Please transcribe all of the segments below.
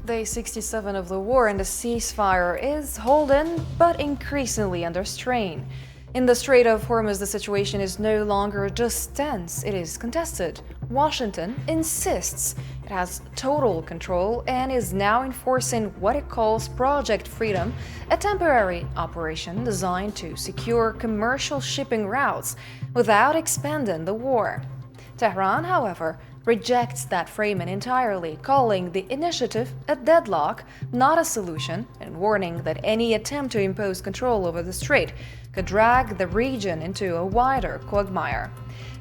Day 67 of the war and the ceasefire is holding, but increasingly under strain. In the Strait of Hormuz, the situation is no longer just tense, it is contested. Washington insists it has total control and is now enforcing what it calls Project Freedom, a temporary operation designed to secure commercial shipping routes without expanding the war. Tehran, however, rejects that framing entirely, calling the initiative a deadlock, not a solution, and warning that any attempt to impose control over the strait could drag the region into a wider quagmire.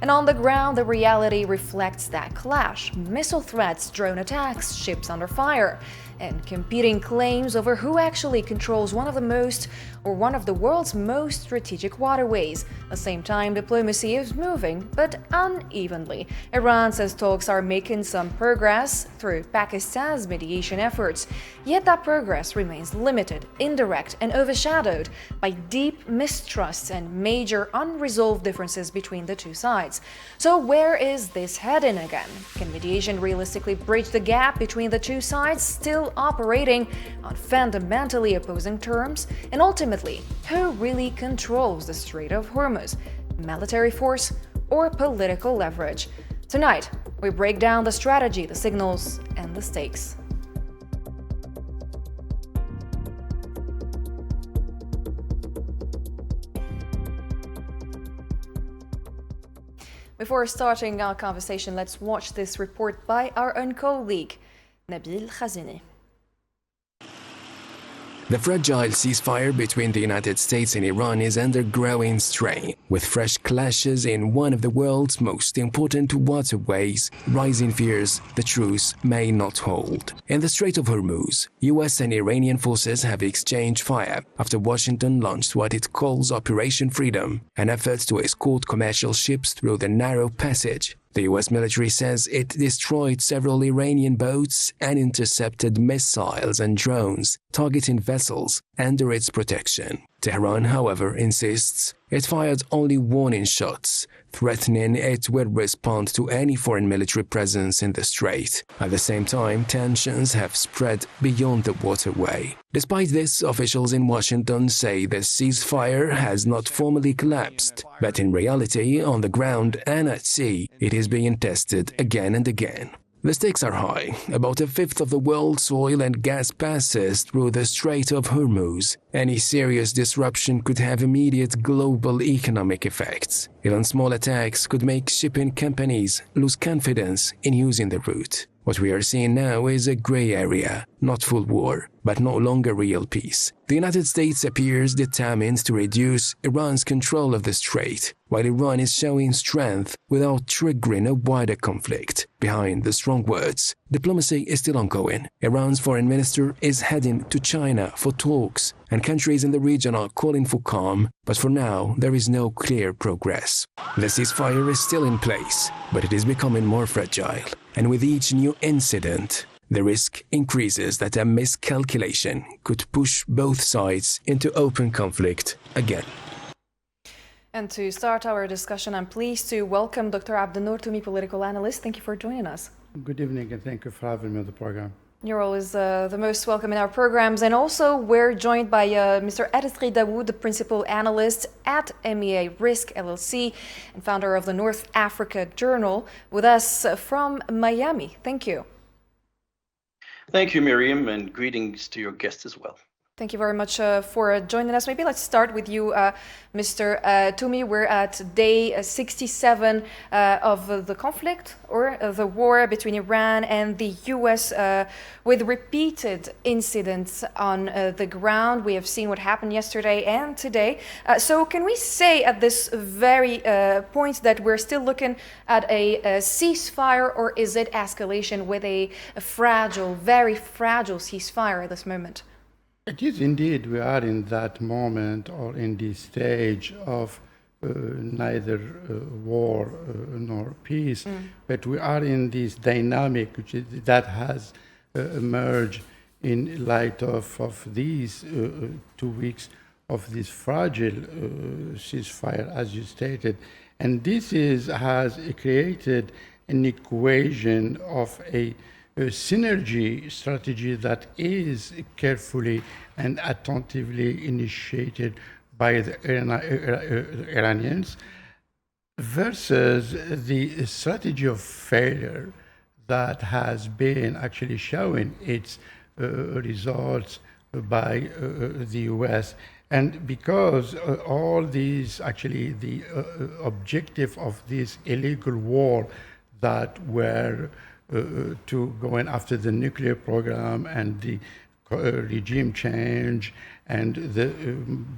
And on the ground, the reality reflects that clash: missile threats, drone attacks, ships under fire, and competing claims over who actually controls one of the world's most strategic waterways. At the same time, diplomacy is moving, but unevenly. Iran says talks are making some progress through Pakistan's mediation efforts, yet that progress remains limited, indirect, and overshadowed by deep mistrusts and major unresolved differences between the two sides. So where is this heading again? Can mediation realistically bridge the gap between the two sides still operating on fundamentally opposing terms? And ultimately, who really controls the Strait of Hormuz? Military force or political leverage? Tonight, we break down the strategy, the signals, and the stakes. Before starting our conversation, let's watch this report by our own colleague, Nabil Khazini. The fragile ceasefire between the United States and Iran is under growing strain, with fresh clashes in one of the world's most important waterways, rising fears the truce may not hold. In the Strait of Hormuz, US and Iranian forces have exchanged fire after Washington launched what it calls Operation Freedom, an effort to escort commercial ships through the narrow passage. The US military says it destroyed several Iranian boats and intercepted missiles and drones targeting vessels under its protection. Tehran, however, insists it fired only warning shots, threatening it will respond to any foreign military presence in the strait. At the same time, tensions have spread beyond the waterway. Despite this, officials in Washington say the ceasefire has not formally collapsed, but in reality, on the ground and at sea, it is being tested again and again. The stakes are high. About a fifth of the world's oil and gas passes through the Strait of Hormuz. Any serious disruption could have immediate global economic effects. Even small attacks could make shipping companies lose confidence in using the route. What we are seeing now is a gray area, not full war, but no longer real peace. The United States appears determined to reduce Iran's control of the strait, while Iran is showing strength without triggering a wider conflict. Behind the strong words, diplomacy is still ongoing. Iran's foreign minister is heading to China for talks, and countries in the region are calling for calm, but for now, there is no clear progress. The ceasefire is still in place, but it is becoming more fragile, and with each new incident, the risk increases that a miscalculation could push both sides into open conflict again. And to start our discussion, I'm pleased to welcome Dr. Abdenour Toumi, political analyst. Thank you for joining us. Good evening, and thank you for having me on the program. You're always the most welcome in our programs. And also, we're joined by Mr. Escalating Dawood, the principal analyst at MEA Risk LLC and founder of the North Africa Journal, with us from Miami. Thank you. Thank you, Miriam, and greetings to your guests as well. Thank you very much for joining us. Maybe let's start with you, Mr. Toumi. We're at day 67 of the conflict or the war between Iran and the US with repeated incidents on the ground. We have seen what happened yesterday and today. So can we say at this very point that we're still looking at a ceasefire, or is it escalation with a fragile, very fragile ceasefire at this moment? It is indeed. We are in that moment or in this stage of neither war nor peace, but we are in this dynamic that has emerged in light of these 2 weeks of this fragile ceasefire, as you stated. And this has created an equation of a synergy strategy that is carefully and attentively initiated by the Iranians versus the strategy of failure that has been actually showing its results by the US. And because all these, actually, the objective of this illegal war that were to going after the nuclear program and the regime change and the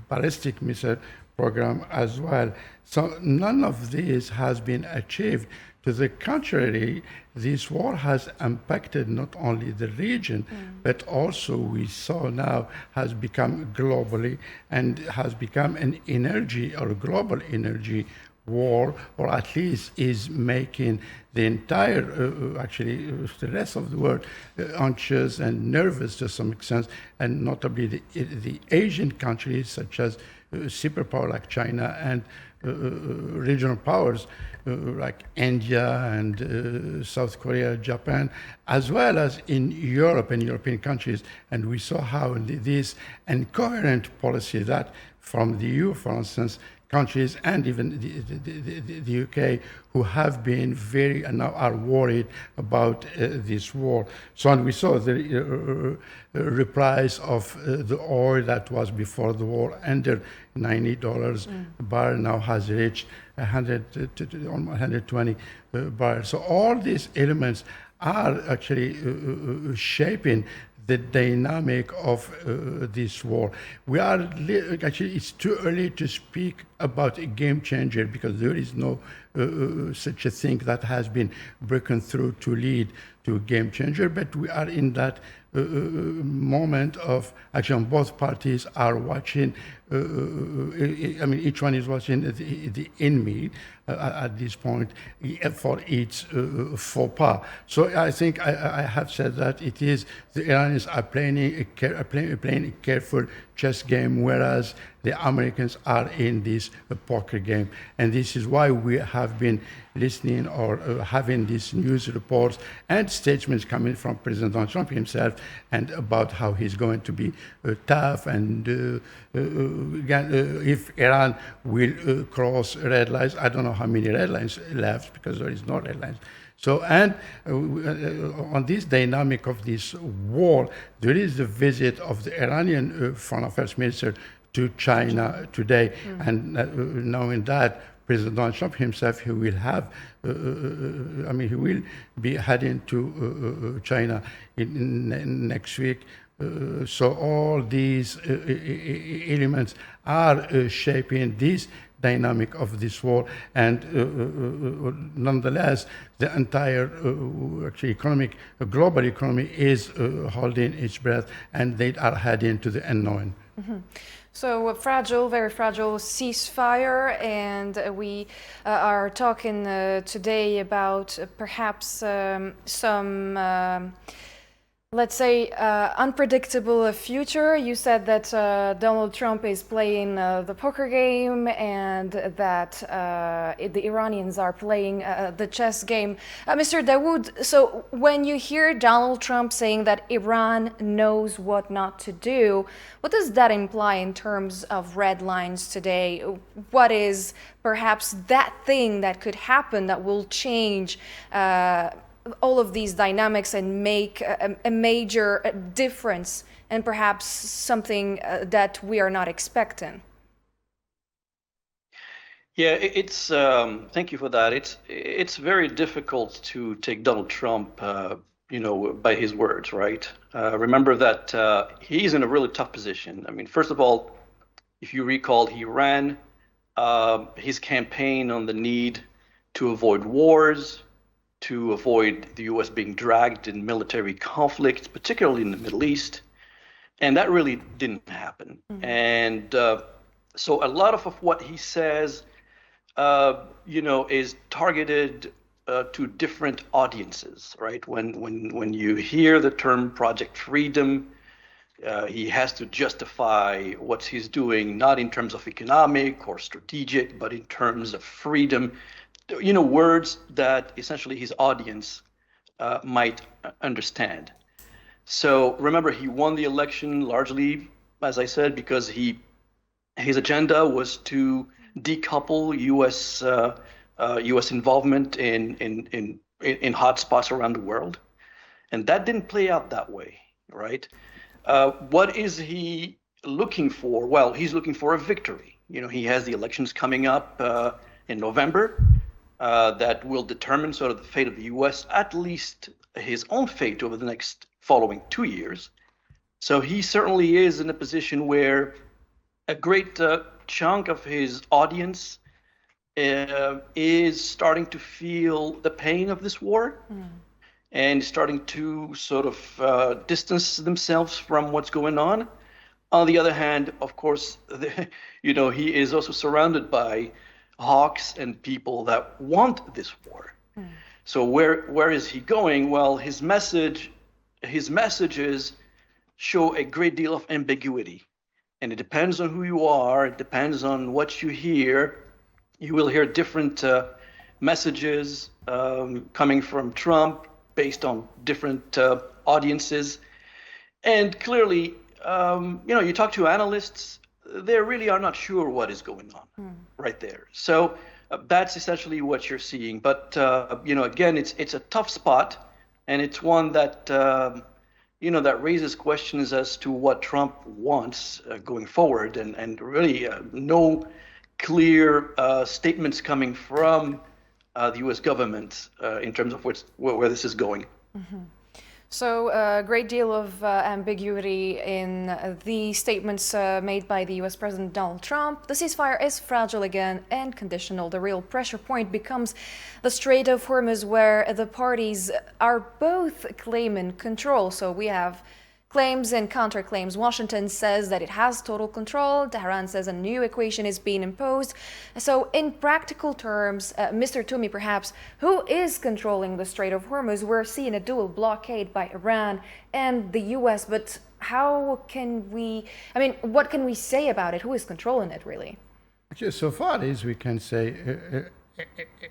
ballistic missile program as well. So none of this has been achieved. To the contrary, this war has impacted not only the region, but also we saw now has become globally and has become an energy or global energy war, or at least is making the entire, the rest of the world anxious and nervous to some extent, and notably the Asian countries such as superpower like China and regional powers like India and South Korea, Japan, as well as in Europe and European countries. And we saw how this incoherent policy that from the EU, for instance, countries and even the UK, who have been very and now are worried about this war. So and we saw the reprise of the oil that was before the war under $90 a barrel, now has reached 100 to almost 120 barrels. So all these elements are actually shaping the dynamic of this war. We are actually, it's too early to speak about a game changer because there is no such a thing that has been broken through to lead to a game changer. But we are in that moment of actually both parties are watching. I mean, each one is watching the enemy at this point for its faux pas. So I think I have said that it is the Iranians are playing a careful chess game, whereas the Americans are in this poker game. And this is why we have been listening or having these news reports and statements coming from President Donald Trump himself, and about how he's going to be tough and if Iran will cross red lines. I don't know how many red lines left because there is no red lines. So, and on this dynamic of this war, there is the visit of the Iranian Foreign Affairs Minister to China today. And knowing that President Donald Trump himself, he will have, he will be heading to China in next week. So all these elements are shaping this dynamic of this war, and nonetheless, the entire global economy is holding its breath, and they are heading to the unknown. So a fragile, very fragile ceasefire, and we are talking today about perhaps some let's say, unpredictable future. You said that Donald Trump is playing the poker game and that the Iranians are playing the chess game. Mr. Dawood, so when you hear Donald Trump saying that Iran knows what not to do, what does that imply in terms of red lines today? What is perhaps that thing that could happen that will change all of these dynamics and make a major difference, and perhaps something that we are not expecting? Yeah, it's thank you for that. It's very difficult to take Donald Trump, by his words, right? Remember that he's in a really tough position. I mean, first of all, if you recall, he ran his campaign on the need to avoid wars, to avoid the U.S. being dragged in military conflicts, particularly in the Middle East. And that really didn't happen. And so a lot of what he says, is targeted to different audiences, right? When you hear the term Project Freedom, he has to justify what he's doing, not in terms of economic or strategic, but in terms of freedom. Words that essentially his audience might understand. So remember, he won the election largely, as I said, because his agenda was to decouple U.S. involvement in hotspots around the world, and that didn't play out that way, right? What is he looking for? Well, he's looking for a victory. He has the elections coming up in November that will determine sort of the fate of the U.S., at least his own fate over the next following 2 years. So he certainly is in a position where a great chunk of his audience is starting to feel the pain of this war and starting to sort of distance themselves from what's going on. On the other hand, of course, he is also surrounded by hawks and people that want this war. So where is he going? Well, his messages show a great deal of ambiguity. And it depends on who you are. It depends on what you hear. You will hear different messages coming from Trump based on different audiences. And clearly, you talk to analysts, they really are not sure what is going on right there. So that's essentially what you're seeing. But, again, it's a tough spot, and it's one that, that raises questions as to what Trump wants going forward, and really no clear statements coming from the U.S. government in terms of where this is going. So a great deal of ambiguity in the statements made by the U.S. President Donald Trump. The ceasefire is fragile again and conditional. The real pressure point becomes the Strait of Hormuz, where the parties are both claiming control. So we have claims and counterclaims. Washington says that it has total control. Tehran says a new equation is being imposed. So in practical terms, Mr. Toumi, perhaps, who is controlling the Strait of Hormuz? We're seeing a dual blockade by Iran and the U.S., but what can we say about it? Who is controlling it, really? Okay, so far as we can say,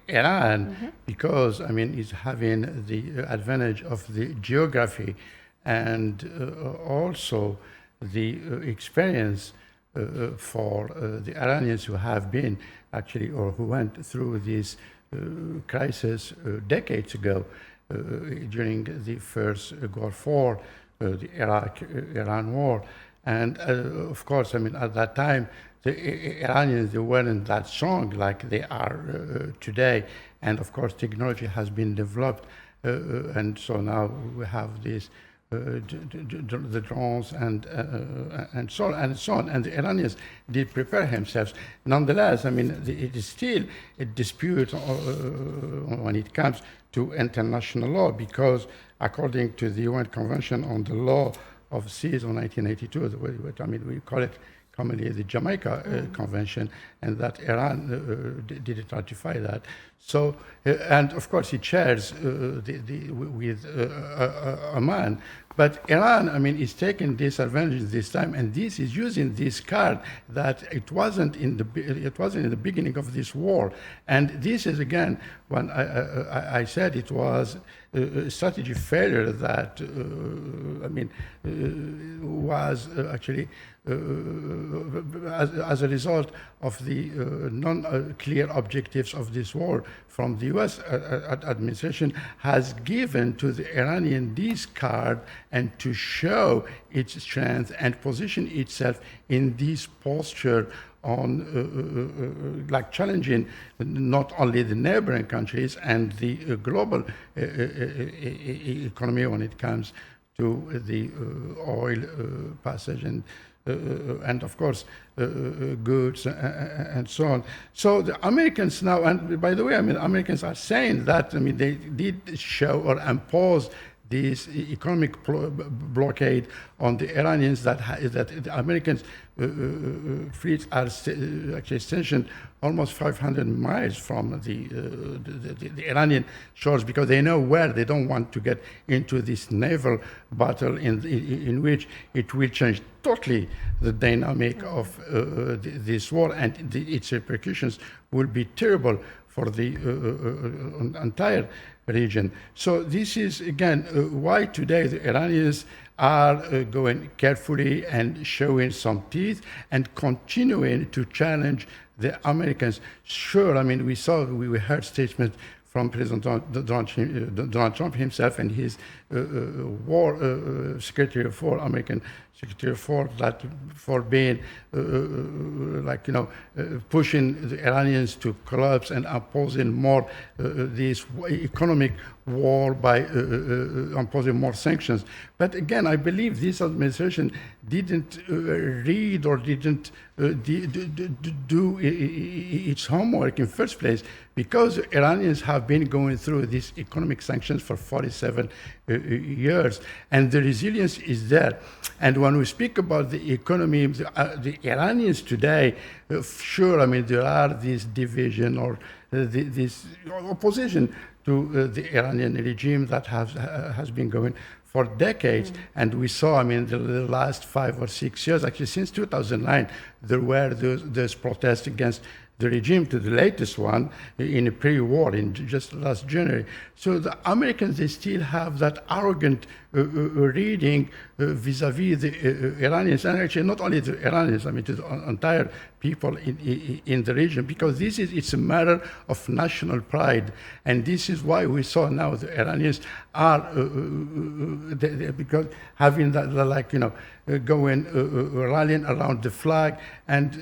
Iran, because, is having the advantage of the geography and also the experience for the Iranians who have been actually, or who went through this crisis decades ago during the first Gulf War, the Iraq-Iran war. And of course, at that time, the Iranians, they weren't that strong like they are today. And of course, technology has been developed. And so now we have this the drones and so on. And the Iranians did prepare themselves. Nonetheless, it is still a dispute when it comes to international law, because according to the UN Convention on the Law of Seas of 1982, we call it commonly the Jamaica Convention, and that Iran didn't ratify that. So, and of course, it shares with Oman. But Iran, is taking this advantage this time, and this is using this card that it wasn't in the beginning of this war. And this is again when I said it was a strategy failure that was actually as a result of the non-clear objectives of this war from the U.S. Administration, has given to the Iranian this card and to show its strength and position itself in this posture on challenging not only the neighboring countries and the global economy when it comes to the oil passage and of course goods and so on. So the Americans now, and by the way, Americans are saying that they did show or impose this economic blockade on the Iranians, that the Americans fleets are actually stationed almost 500 miles from the Iranian shores, because they know where. They don't want to get into this naval battle in which it will change totally the dynamic of this war, and its repercussions will be terrible for the entire region. So this is, again, why today the Iranians are going carefully and showing some teeth and continuing to challenge the Americans. Sure, I mean, we heard statements from President Donald Trump himself and his war Secretary of War, American Secretary of War, that for being pushing the Iranians to collapse and opposing more this economic war by imposing more sanctions. But again, I believe this administration didn't read or didn't do its homework in first place, because Iranians have been going through these economic sanctions for 47 years, and the resilience is there. And when we speak about the economy, the Iranians today, sure, I mean, there are this division or this opposition to the Iranian regime that has been going for decades. And we saw, I mean, the last 5 or 6 years, actually since 2009, there were those protests against the regime, to the latest one in a pre-war in just last January. So the Americans, they still have that arrogant reading vis-a-vis the Iranians, and actually not only the Iranians, I mean to the entire people in the region, because it's a matter of national pride. And this is why we saw now the Iranians are because having that, going rallying around the flag and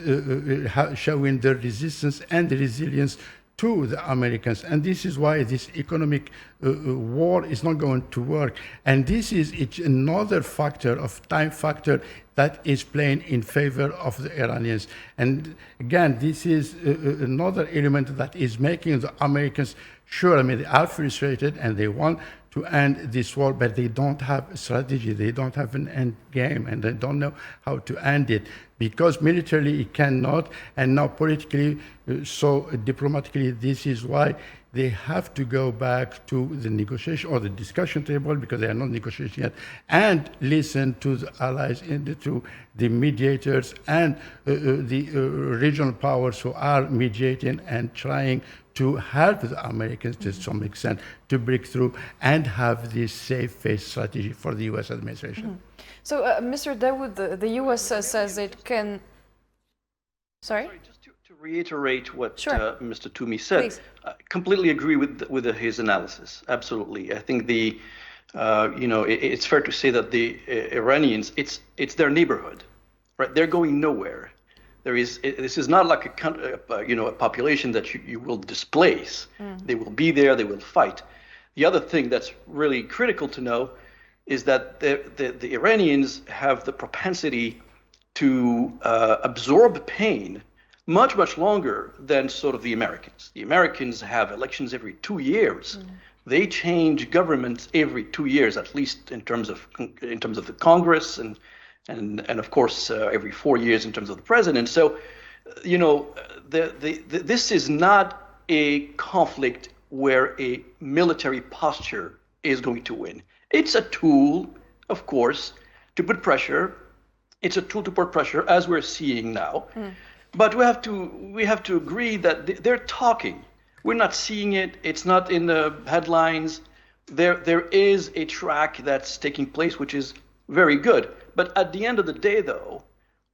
showing their resistance and the resilience to the Americans. And this is why this economic war is not going to work. And this is another factor of time factor that is playing in favor of the Iranians. And again, this is another element that is making the Americans sure, I mean, they are frustrated and they want to end this war, but they don't have a strategy, they don't have an end game, and they don't know how to end it, because militarily it cannot, and now politically, so diplomatically, this is why they have to go back to the negotiation or the discussion table, because they are not negotiating yet, and listen to the allies, to the mediators and the regional powers who are mediating and trying to help the Americans to some extent to break through and have this safe face strategy for the U.S. administration. So, Mr. Dawood, the U.S. says it can... Sorry, just to reiterate what Mr. Toomey said, Please. I completely agree with his analysis. Absolutely. I think it's fair to say that the Iranians, it's their neighborhood, right? They're going nowhere. This is not like a population that you will displace. They will be there, they will fight. The other thing that's really critical to know is that the Iranians have the propensity to absorb pain much, much longer than sort of the Americans. The Americans have elections every 2 years. They change governments every 2 years, at least in terms of the Congress, and of course every 4 years in terms of the president. So, this is not a conflict where a military posture is going to win. It's a tool, of course, to put pressure. It's a tool to put pressure, as we're seeing now. But we have to agree that they're talking. We're not seeing it. It's not in the headlines. There is a track that's taking place, which is very good. But at the end of the day, though,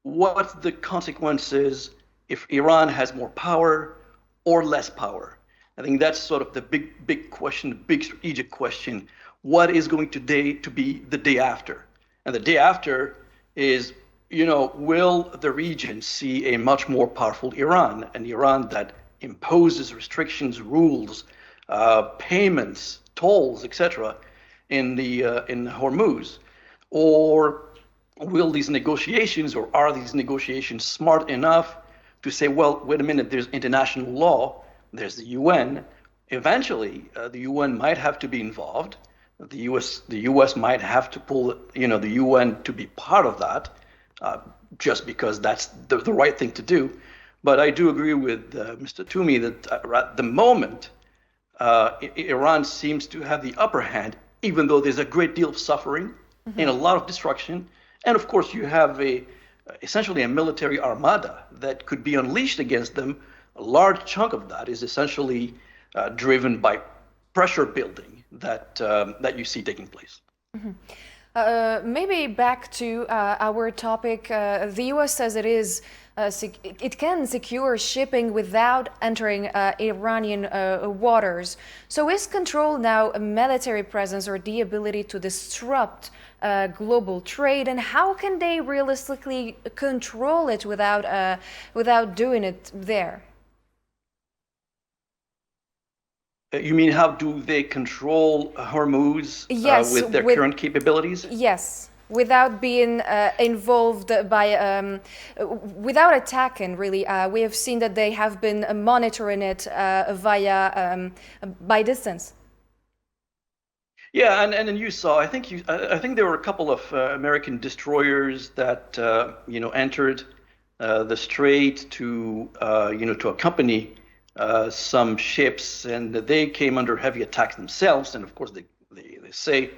what's the consequences if Iran has more power or less power? I think that's sort of the big question, the big strategic question. What is going to be the day after? And the day after is, will the region see a much more powerful Iran, an Iran that imposes restrictions, rules, payments, tolls, etc., in Hormuz? Or will these negotiations, or are these negotiations smart enough to say, well, wait a minute, there's international law, there's the UN. Eventually, the UN might have to be involved. The US might have to pull, the UN to be part of that, just because that's the right thing to do. But I do agree with Mr. Toomey that at the moment, Iran seems to have the upper hand, even though there's a great deal of suffering and a lot of destruction. And of course, you have essentially a military armada that could be unleashed against them a large chunk of that is essentially driven by pressure building that you see taking place. Maybe back to our topic. The U.S. says it can secure shipping without entering Iranian waters. So is control now a military presence or the ability to disrupt global trade? And how can they realistically control it without doing it there? You mean how do they control Hormuz with their current capabilities? Yes, without being involved by, without attacking, really. We have seen that they have been monitoring it by distance. Yeah, and then you saw. I think there were a couple of American destroyers that entered the Strait to accompany some ships, and they came under heavy attack themselves. And of course, they say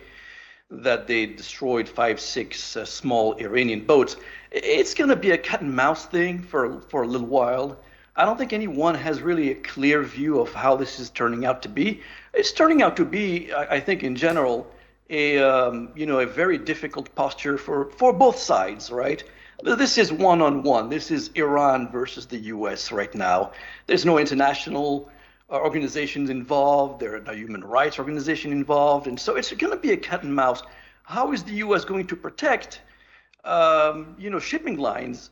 that they destroyed 5-6 small Iranian boats. It's going to be a cat and mouse thing for a little while. I don't think anyone has really a clear view of how this is turning out to be. It's turning out to be, I think, in general, a very difficult posture for both sides, right? This is one-on-one. This is Iran versus the U.S. right now. There's no international organizations involved. There are no human rights organization involved. And so it's going to be a cat and mouse. How is the U.S. going to protect, shipping lines?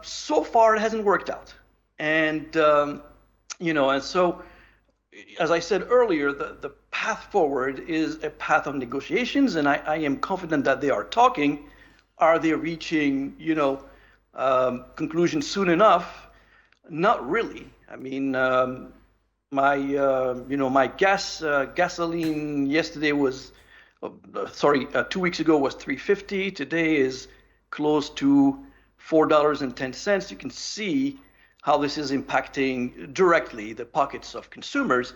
So far, it hasn't worked out. And, and so, as I said earlier, the path forward is a path of negotiations. And I am confident that they are talking. Are they reaching, conclusions soon enough? Not really. I mean, my gasoline yesterday was, 2 weeks ago was $3.50. Today is close to $4.10. You can see how this is impacting directly the pockets of consumers.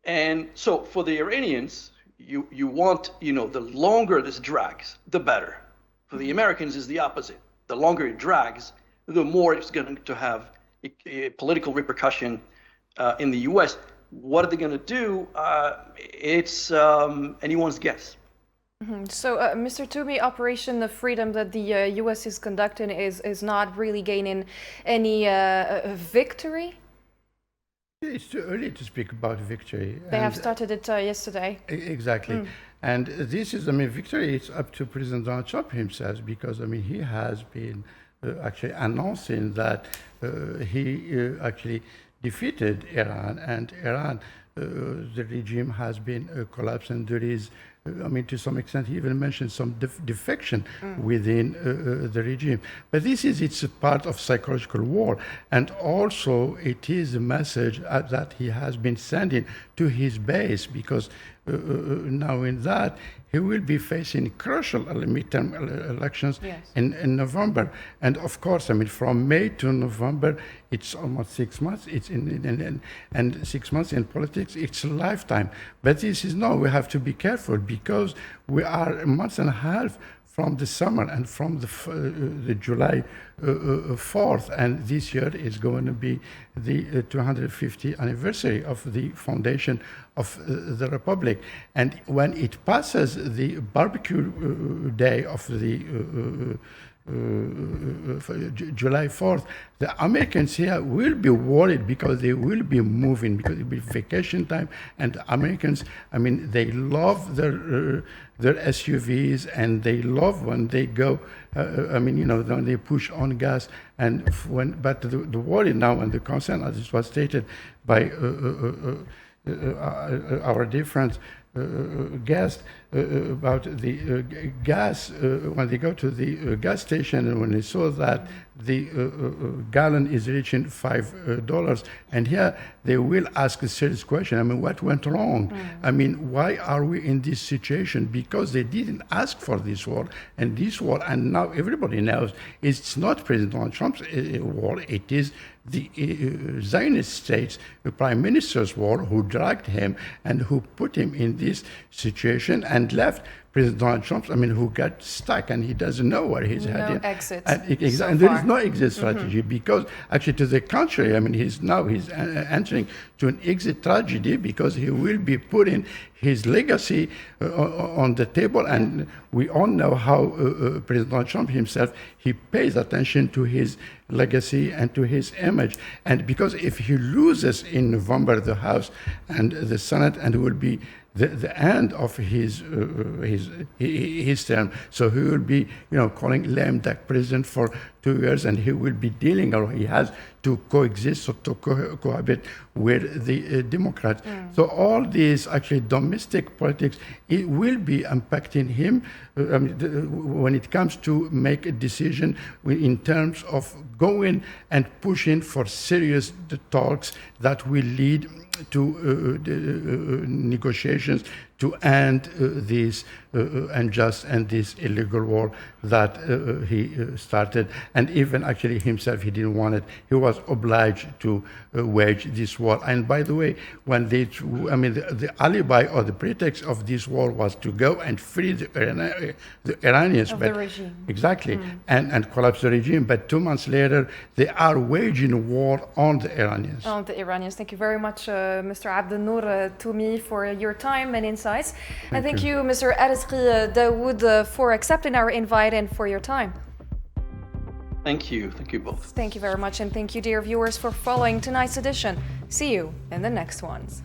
And so for the Iranians, you want, the longer this drags, the better. For the Americans, is the opposite. The longer it drags, the more it's going to have a political repercussion in the U.S. What are they going to do? It's anyone's guess. So, Mr. Toomey, Operation Freedom that the U.S. is conducting is not really gaining any victory? It's too early to speak about victory. They have started it yesterday. Exactly. And this is, victory is up to President Donald Trump himself, because, he has been actually announcing that he actually defeated Iran, and Iran, the regime has been collapsing. There is, to some extent, he even mentioned some defection within the regime. But it's a part of psychological war. And also it is a message that he has been sending to his base, because now in that, he will be facing crucial midterm elections in November. And of course, from May to November, it's almost 6 months. It's and 6 months in politics, it's a lifetime. But we have to be careful, because we are a month and a half from the summer and from the July 4th. And this year is going to be the 250th anniversary of the foundation of the Republic. And when it passes the barbecue day of the July 4th, the Americans here will be worried, because they will be moving, because it will be vacation time. And Americans, they love their SUVs, and they love when they go, when they push on gas. But the worry now and the concern, as it was stated by our different guest, about the gas, when they go to the gas station, and when they saw that the gallon is reaching $5, and here they will ask a serious question. What went wrong? Why are we in this situation? Because they didn't ask for this war, and now everybody knows it's not President Donald Trump's war. It is the Zionist states, the prime minister's war, who dragged him and who put him in this situation and left President Donald Trump, who got stuck and he doesn't know where he's heading. No exit. And there is no exit strategy because actually to the contrary, he's entering to an exit tragedy because he will be putting his legacy on the table, and we all know how President Donald Trump himself, he pays attention to his legacy and to his image. And because if he loses in November the House and the Senate, and it will be the end of his term, so he will be calling lame duck president for 2 years, and he will be dealing, or he has to coexist or to cohabit with the Democrats. So all these actually domestic politics, it will be impacting him when it comes to make a decision in terms of going and pushing for serious talks that will lead to negotiations to end this unjust and this illegal war that he started. And even actually himself, he didn't want it. He was obliged to wage this war. And by the way, when the alibi or the pretext of this war was to go and free the Iranians. Of the regime. Exactly, and collapse the regime. But 2 months later, they are waging war on the Iranians. On the Iranians. Thank you very much, Mr. Abdelnour Toumi, for your time and insights. And thank you, Mr. Arizki Dawood, for accepting our invite and for your time. Thank you. Thank you both. Thank you very much. And thank you, dear viewers, for following tonight's edition. See you in the next ones.